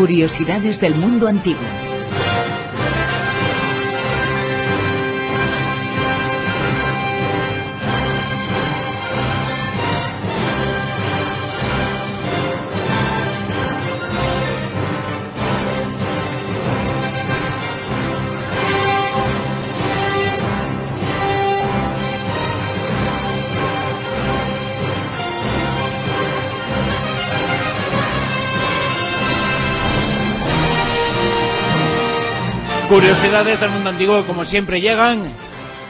Curiosidades del mundo antiguo. Curiosidades del mundo antiguo, como siempre, llegan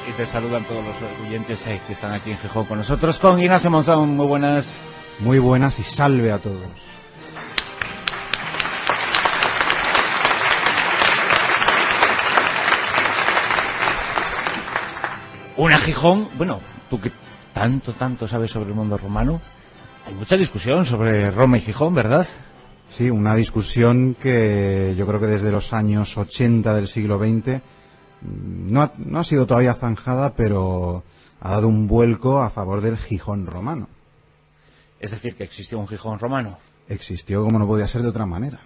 y te saludan todos los oyentes que están aquí en Gijón con nosotros. Con Ignacio Monzón, muy buenas. Muy buenas y salve a todos. Una Gijón, bueno, tú que tanto sabes sobre el mundo romano, hay mucha discusión sobre Roma y Gijón, ¿verdad? Sí, una discusión que yo creo que desde los años 80 del siglo XX no ha sido todavía zanjada, pero ha dado un vuelco a favor del Gijón romano. Es decir, que existió un Gijón romano. Existió como no podía ser de otra manera.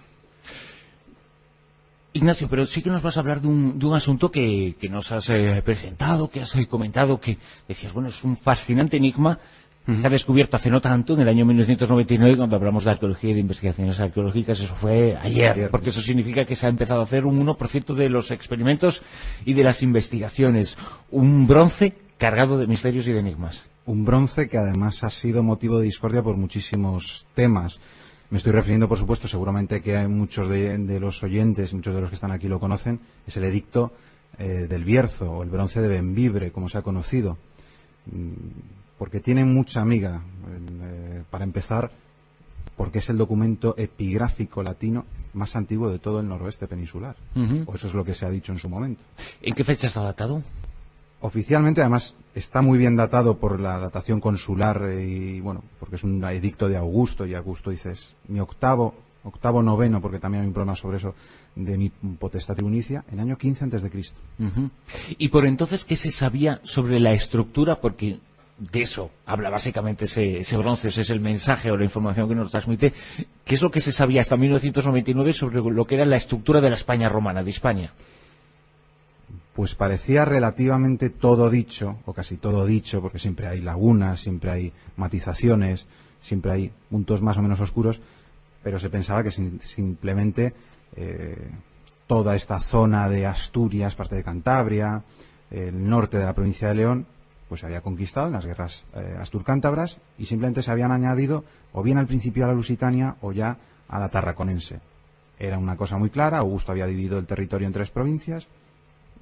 Ignacio, pero sí que nos vas a hablar de un asunto que nos has presentado, que has comentado, que decías, bueno, es un fascinante enigma. Se ha descubierto hace no tanto, en el año 1999, cuando hablamos de arqueología y de investigaciones arqueológicas, eso fue ayer, porque eso significa que se ha empezado a hacer un 1% de los experimentos y de las investigaciones. Un bronce cargado de misterios y de enigmas. Un bronce que además ha sido motivo de discordia por muchísimos temas. Me estoy refiriendo, por supuesto, seguramente que hay muchos de los oyentes, muchos de los que están aquí lo conocen, es el edicto del Bierzo, o el bronce de Bembibre, como se ha conocido. Porque tiene mucha amiga, para empezar, porque es el documento epigráfico latino más antiguo de todo el noroeste peninsular. O eso es lo que se ha dicho en su momento. ¿En qué fecha está datado? Oficialmente, además, está muy bien datado por la datación consular y, bueno, porque es un edicto de Augusto, y Augusto dice, es mi octavo noveno, porque también hay un problema sobre eso, de mi potestad tribunicia, en año 15 a.C. Y por entonces, ¿qué se sabía sobre la estructura? Porque de eso habla básicamente ese bronce, ese es el mensaje o la información que nos transmite. ¿Qué es lo que se sabía hasta 1999 sobre lo que era la estructura de la España romana, de España? Pues parecía relativamente todo dicho, o casi todo dicho, porque siempre hay lagunas, siempre hay matizaciones, siempre hay puntos más o menos oscuros, pero se pensaba que simplemente toda esta zona de Asturias, parte de Cantabria, el norte de la provincia de León, pues se había conquistado en las guerras asturcántabras y simplemente se habían añadido o bien al principio a la Lusitania o ya a la Tarraconense. Era una cosa muy clara, Augusto había dividido el territorio en 3 provincias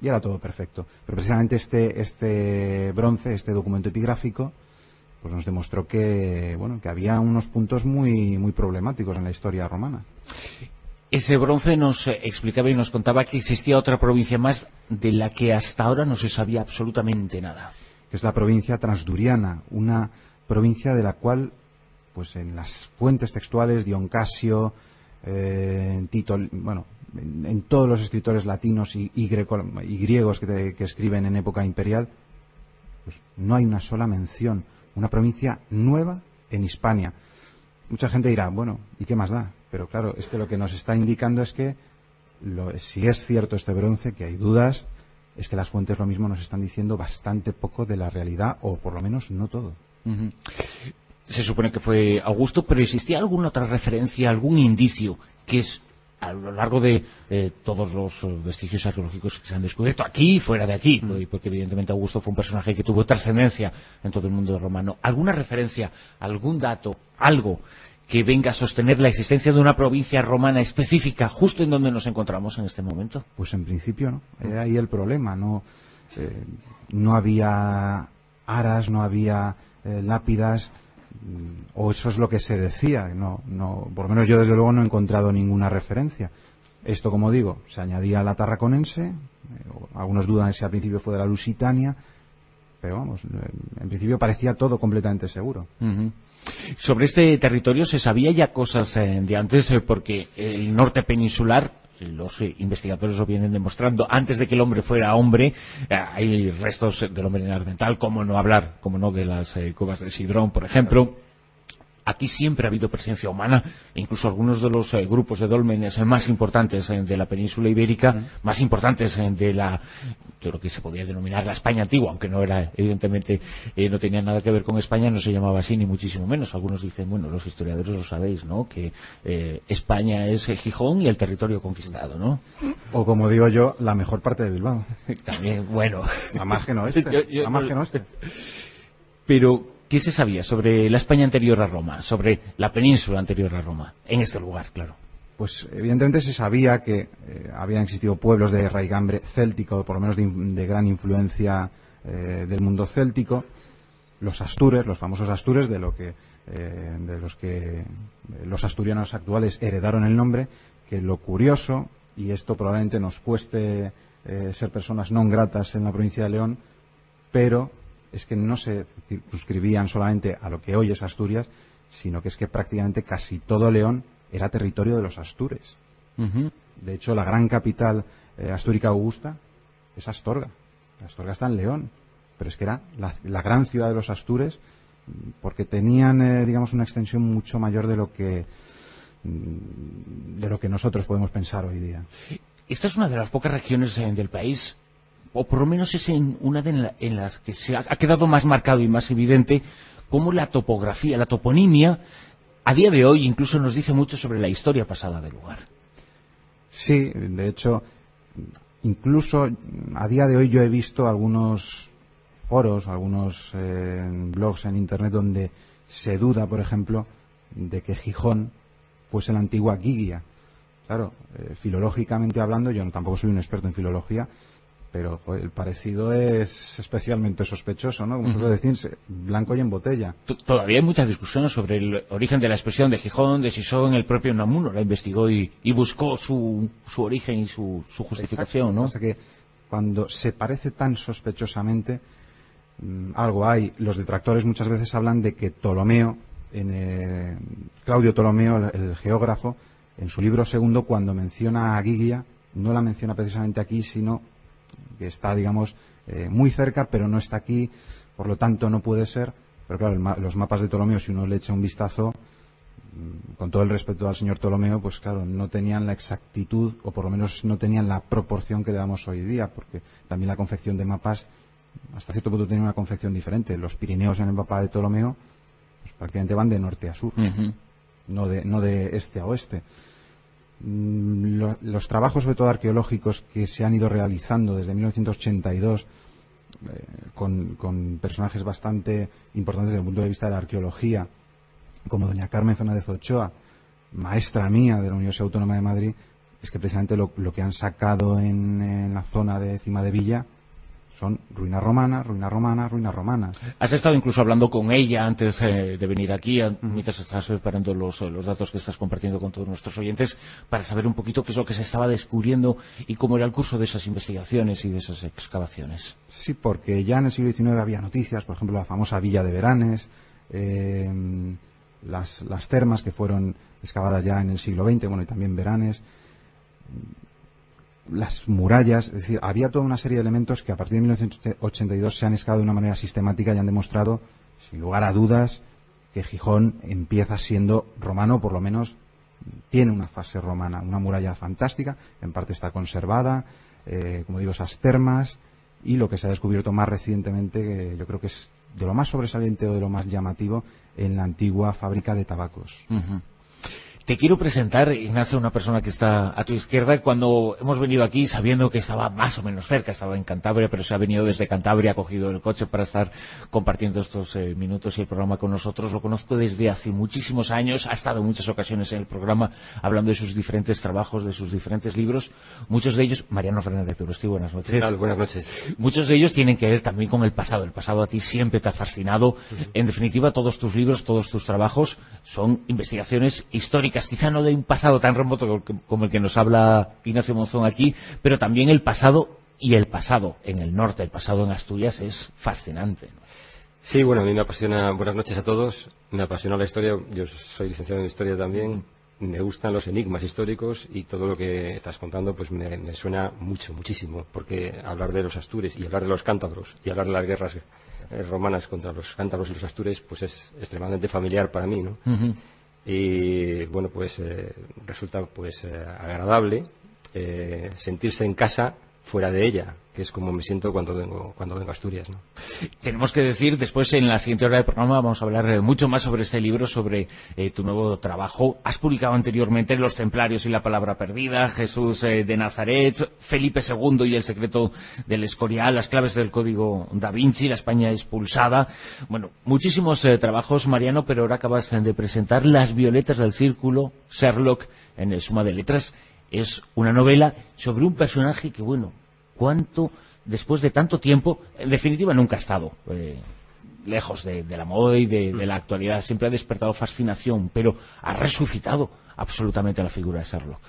y era todo perfecto. Pero precisamente este bronce, este documento epigráfico, pues nos demostró que, bueno, que había unos puntos muy problemáticos en la historia romana. Ese bronce nos explicaba y nos contaba que existía otra provincia más de la que hasta ahora no se sabía absolutamente nada. Que es la provincia transduriana, una provincia de la cual, pues en las fuentes textuales, Dion Casio, Tito, bueno, en todos los escritores latinos y griegos que escriben en época imperial, pues no hay una sola mención. Una provincia nueva en Hispania. Mucha gente dirá, bueno, ¿y qué más da? Pero claro, es que lo que nos está indicando es que, si es cierto este bronce, que hay dudas, es que las fuentes lo mismo nos están diciendo bastante poco de la realidad, o por lo menos no todo. Se supone que fue Augusto, pero ¿existía alguna otra referencia, algún indicio que es a lo largo de todos los vestigios arqueológicos que se han descubierto aquí y fuera de aquí, porque evidentemente Augusto fue un personaje que tuvo trascendencia en todo el mundo romano? ¿Alguna referencia, algún dato, algo que venga a sostener la existencia de una provincia romana específica justo en donde nos encontramos en este momento? Pues en principio no, era ahí el problema, no había aras, no había lápidas, o eso es lo que se decía, por lo menos yo desde luego no he encontrado ninguna referencia. Esto, como digo, se añadía a la Tarraconense, algunos dudan si al principio fue de la Lusitania, pero vamos, en principio parecía todo completamente seguro. Sobre este territorio se sabía ya cosas de antes, porque el norte peninsular, los investigadores lo vienen demostrando, antes de que el hombre fuera hombre, hay restos del hombre neandertal, como no de las cuevas de Sidrón, por ejemplo. aquí siempre ha habido presencia humana, incluso algunos de los grupos de dólmenes más importantes de la península ibérica, más importantes de lo que se podía denominar la España antigua, aunque no era, evidentemente, no tenía nada que ver con España, no se llamaba así, ni muchísimo menos. Algunos dicen, bueno, los historiadores lo sabéis, ¿no?, que España es Gijón y el territorio conquistado, ¿no? O como digo yo, la mejor parte de Bilbao. También, bueno. La margen oeste. La margen oeste. Pero, ¿qué se sabía sobre la España anterior a Roma, sobre la península anterior a Roma, en este lugar, claro? Pues evidentemente se sabía que habían existido pueblos de raigambre céltico, por lo menos de gran influencia del mundo céltico, los astures, los famosos astures, de los que los asturianos actuales heredaron el nombre, que lo curioso, y esto probablemente nos cueste ser personas non gratas en la provincia de León, pero es que no se circunscribían solamente a lo que hoy es Asturias, sino que es que prácticamente casi todo León era territorio de los astures. De hecho, la gran capital astúrica augusta es Astorga. Astorga está en León, pero es que era la gran ciudad de los astures, porque tenían, digamos, una extensión mucho mayor de lo que nosotros podemos pensar hoy día. Esta es una de las pocas regiones del país, o por lo menos es una en las que se ha quedado más marcado y más evidente cómo la topografía, la toponimia, a día de hoy incluso nos dice mucho sobre la historia pasada del lugar. Sí, de hecho, incluso a día de hoy yo he visto algunos foros, algunos blogs en internet donde se duda, por ejemplo, de que Gijón fuese la antigua Gigia. Claro, filológicamente hablando, yo tampoco soy un experto en filología, pero el parecido es especialmente sospechoso, ¿no? Como suele decirse, blanco y en botella. Todavía hay mucha discusión sobre el origen de la expresión de Gijón, de Sison. El propio Unamuno la investigó y buscó su origen y su justificación. Exacto, ¿no? O sea que cuando se parece tan sospechosamente, algo hay. Los detractores muchas veces hablan de que Ptolomeo, Claudio Ptolomeo, el geógrafo, en su libro segundo, cuando menciona a Gigia, no la menciona precisamente aquí, sino que está, digamos, muy cerca, pero no está aquí, por lo tanto no puede ser. Pero claro, los mapas de Ptolomeo, si uno le echa un vistazo, con todo el respeto al señor Ptolomeo, pues claro, no tenían la exactitud, o por lo menos no tenían la proporción que le damos hoy día, porque también la confección de mapas, hasta cierto punto, tenía una confección diferente. Los Pirineos en el mapa de Ptolomeo, pues prácticamente van de norte a sur, no de este a oeste. Los trabajos, sobre todo arqueológicos, que se han ido realizando desde 1982 con personajes bastante importantes desde el punto de vista de la arqueología, como doña Carmen Fernández Ochoa, maestra mía de la Universidad Autónoma de Madrid, es que precisamente lo que han sacado en la zona de Cima de Villa son ruinas romanas, ruinas romanas, ruinas romanas. Has estado incluso hablando con ella antes de venir aquí, mientras estás preparando los datos que estás compartiendo con todos nuestros oyentes, para saber un poquito qué es lo que se estaba descubriendo y cómo era el curso de esas investigaciones y de esas excavaciones. Sí, porque ya en el siglo XIX había noticias, por ejemplo, la famosa Villa de Beranes, las termas que fueron excavadas ya en el siglo XX, bueno, y también Beranes, las murallas, es decir, había toda una serie de elementos que a partir de 1982 se han excavado de una manera sistemática y han demostrado, sin lugar a dudas, que Gijón empieza siendo romano, por lo menos tiene una fase romana, una muralla fantástica, en parte está conservada, como digo, esas termas, y lo que se ha descubierto más recientemente, que yo creo que es de lo más sobresaliente o de lo más llamativo, en la antigua fábrica de tabacos. Te quiero presentar, Ignacio, una persona que está a tu izquierda. Cuando hemos venido aquí, sabiendo que estaba más o menos cerca, estaba en Cantabria, pero se ha venido desde Cantabria, ha cogido el coche para estar compartiendo estos minutos y el programa con nosotros. Lo conozco desde hace muchísimos años, ha estado en muchas ocasiones en el programa hablando de sus diferentes trabajos, de sus diferentes libros. Muchos de ellos, Mariano Fernández de Uresti, buenas noches. ¿Qué tal? Buenas noches. Muchos de ellos tienen que ver también con el pasado. El pasado a ti siempre te ha fascinado. En definitiva, todos tus libros, todos tus trabajos son investigaciones históricas, quizá no de un pasado tan remoto como el que nos habla Ignacio Monzón aquí, pero también el pasado, y el pasado en el norte, el pasado en Asturias, es fascinante, ¿no? Sí, bueno, a mí me apasiona, buenas noches a todos, me apasiona la historia, yo soy licenciado en historia también, me gustan los enigmas históricos y todo lo que estás contando pues me suena muchísimo, porque hablar de los astures y hablar de los cántabros y hablar de las guerras romanas contra los cántabros y los astures pues es extremadamente familiar para mí, ¿no? Y bueno, pues resulta pues agradable sentirse en casa fuera de ella, que es como me siento cuando vengo a Asturias, ¿no? Tenemos que decir, después en la siguiente hora del programa vamos a hablar mucho más sobre este libro, sobre tu nuevo trabajo. Has publicado anteriormente Los Templarios y la Palabra Perdida, Jesús de Nazaret, Felipe II y el secreto del Escorial, Las claves del Código Da Vinci, La España expulsada. Bueno, muchísimos trabajos, Mariano, pero ahora acabas de presentar Las violetas del círculo, Sherlock, en el Suma de Letras. Es una novela sobre un personaje que, bueno, cuánto, después de tanto tiempo, en definitiva nunca ha estado lejos de la moda y de la actualidad. Siempre ha despertado fascinación, pero ha resucitado absolutamente la figura de Sherlock.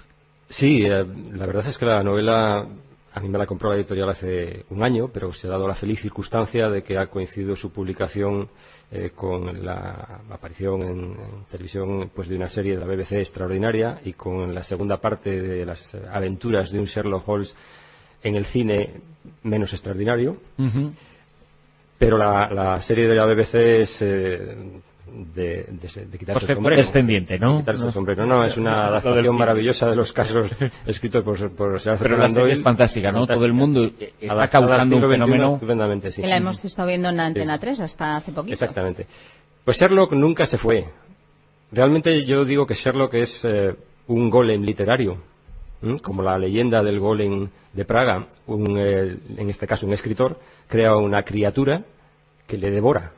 Sí, la verdad es que la novela a mí me la compró la editorial hace un año, pero se ha dado la feliz circunstancia de que ha coincidido su publicación con la aparición en televisión pues de una serie de la BBC extraordinaria y con la segunda parte de las aventuras de un Sherlock Holmes en el cine menos extraordinario. Pero la serie de la BBC es de quitarse el sombrero. Descendiente, ¿no? Quitarse el sombrero. No, es una adaptación maravillosa de los casos escritos por Sir Arthur Pero Conan Doyle. es fantástica, ¿no? Todo el mundo está causando un fenómeno. Estupendamente, sí. Que la hemos estado viendo en Antena 3 hasta hace poquito. Exactamente. Pues Sherlock nunca se fue. Realmente yo digo que Sherlock es un golem literario, como la leyenda del golem de Praga. En este caso un escritor crea una criatura que le devora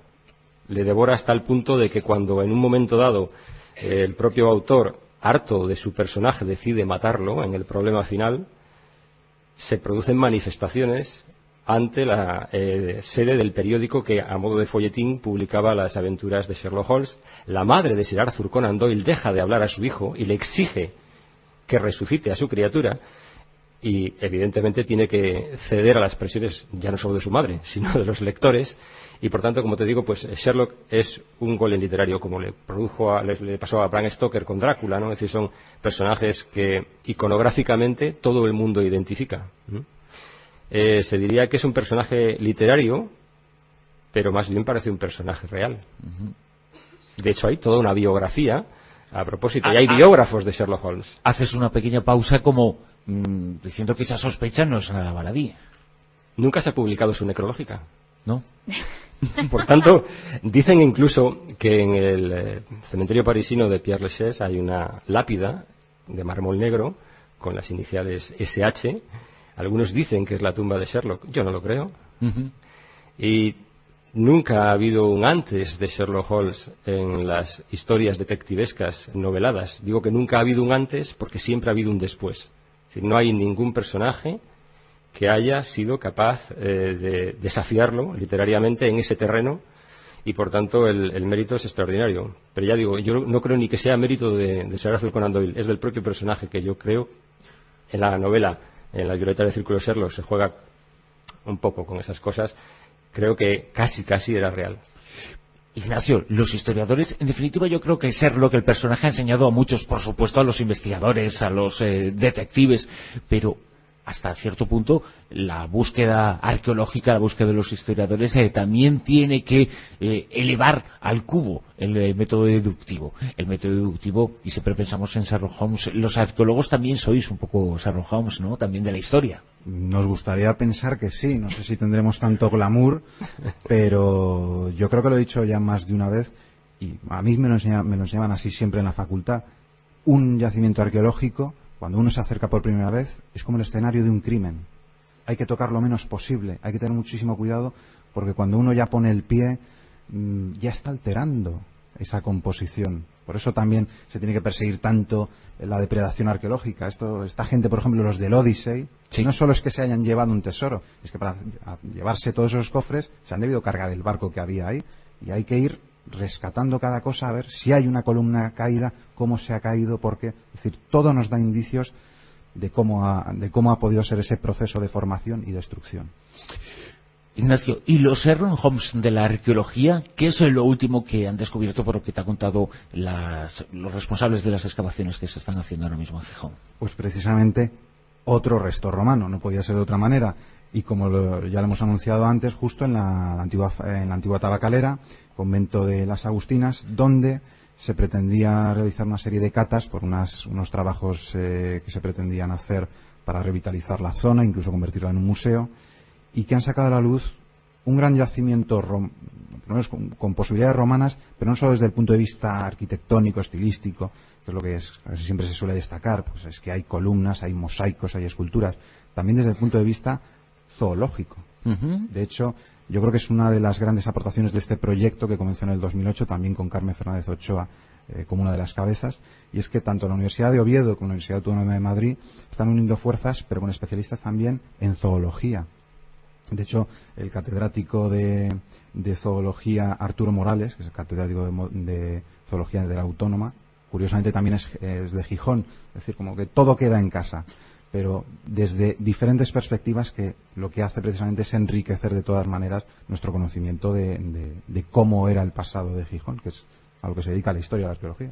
hasta el punto de que cuando en un momento dado el propio autor, harto de su personaje, decide matarlo en el problema final, se producen manifestaciones ante la sede del periódico que, a modo de folletín, publicaba las aventuras de Sherlock Holmes. La madre de Sir Arthur Conan Doyle deja de hablar a su hijo y le exige que resucite a su criatura, y evidentemente tiene que ceder a las presiones ya no solo de su madre, sino de los lectores. Y por tanto, como te digo, pues Sherlock es un golem literario, como le pasó a Bram Stoker con Drácula, ¿no? Es decir, son personajes que iconográficamente todo el mundo identifica. Se diría que es un personaje literario, pero más bien parece un personaje real. De hecho, hay toda una biografía a propósito, y hay biógrafos de Sherlock Holmes. Haces una pequeña pausa como diciendo que esa sospecha no es nada baladí. Nunca se ha publicado su necrológica. ¿No? Por tanto, dicen incluso que en el cementerio parisino de Père Lachaise hay una lápida de mármol negro con las iniciales SH. Algunos dicen que es la tumba de Sherlock. Yo no lo creo. Y nunca ha habido un antes de Sherlock Holmes en las historias detectivescas noveladas. Digo que nunca ha habido un antes porque siempre ha habido un después. Es decir, no hay ningún personaje que haya sido capaz de desafiarlo literariamente en ese terreno, y por tanto el mérito es extraordinario. Pero ya digo, yo no creo ni que sea mérito de Sir Arthur Conan Doyle, es del propio personaje, que yo creo en la novela, en Las violetas del círculo Sherlock, se juega un poco con esas cosas. Creo que casi era real. Ignacio, los historiadores, en definitiva yo creo que Sherlock, el personaje, ha enseñado a muchos, por supuesto a los investigadores, a los detectives, pero hasta cierto punto la búsqueda arqueológica, la búsqueda de los historiadores también tiene que elevar al cubo el método deductivo. El método deductivo, y siempre pensamos en Sherlock Holmes, los arqueólogos también sois un poco Sherlock Holmes, ¿no? También de la historia. Nos gustaría pensar que sí, no sé si tendremos tanto glamour, pero yo creo que lo he dicho ya más de una vez, y a mí me nos llaman así siempre en la facultad. Un yacimiento arqueológico, cuando uno se acerca por primera vez, es como el escenario de un crimen. Hay que tocar lo menos posible, hay que tener muchísimo cuidado, porque cuando uno ya pone el pie, ya está alterando esa composición. Por eso también se tiene que perseguir tanto la depredación arqueológica. Esta gente, por ejemplo, los del Odyssey, sí, no solo es que se hayan llevado un tesoro, es que para llevarse todos esos cofres se han debido cargar el barco que había ahí, y hay que ir rescatando cada cosa, a ver si hay una columna caída, cómo se ha caído, porque, es decir, todo nos da indicios de cómo ha podido ser ese proceso de formación y destrucción. Ignacio, ¿y los Sherlock Holmes de la arqueología? ¿Qué es lo último que han descubierto por lo que te ha contado los responsables de las excavaciones que se están haciendo ahora mismo en Gijón? Pues precisamente otro resto romano, no podía ser de otra manera. Y como ya lo hemos anunciado antes, justo en la antigua tabacalera, convento de las Agustinas, donde se pretendía realizar una serie de catas por unos trabajos que se pretendían hacer para revitalizar la zona, incluso convertirla en un museo, y que han sacado a la luz un gran yacimiento con posibilidades romanas, pero no solo desde el punto de vista arquitectónico, estilístico, que es lo que casi siempre se suele destacar, pues es que hay columnas, hay mosaicos, hay esculturas, también desde el punto de vista zoológico. De hecho, yo creo que es una de las grandes aportaciones de este proyecto que comenzó en el 2008, también con Carmen Fernández Ochoa como una de las cabezas, y es que tanto la Universidad de Oviedo como la Universidad Autónoma de Madrid están uniendo fuerzas, pero con especialistas también en zoología. De hecho, el catedrático de zoología Arturo Morales, que es el catedrático de zoología de la Autónoma, curiosamente también es de Gijón, es decir, como que todo queda en casa, pero desde diferentes perspectivas, que lo que hace precisamente es enriquecer de todas maneras nuestro conocimiento de cómo era el pasado de Gijón, que es a lo que se dedica la historia de la arqueología.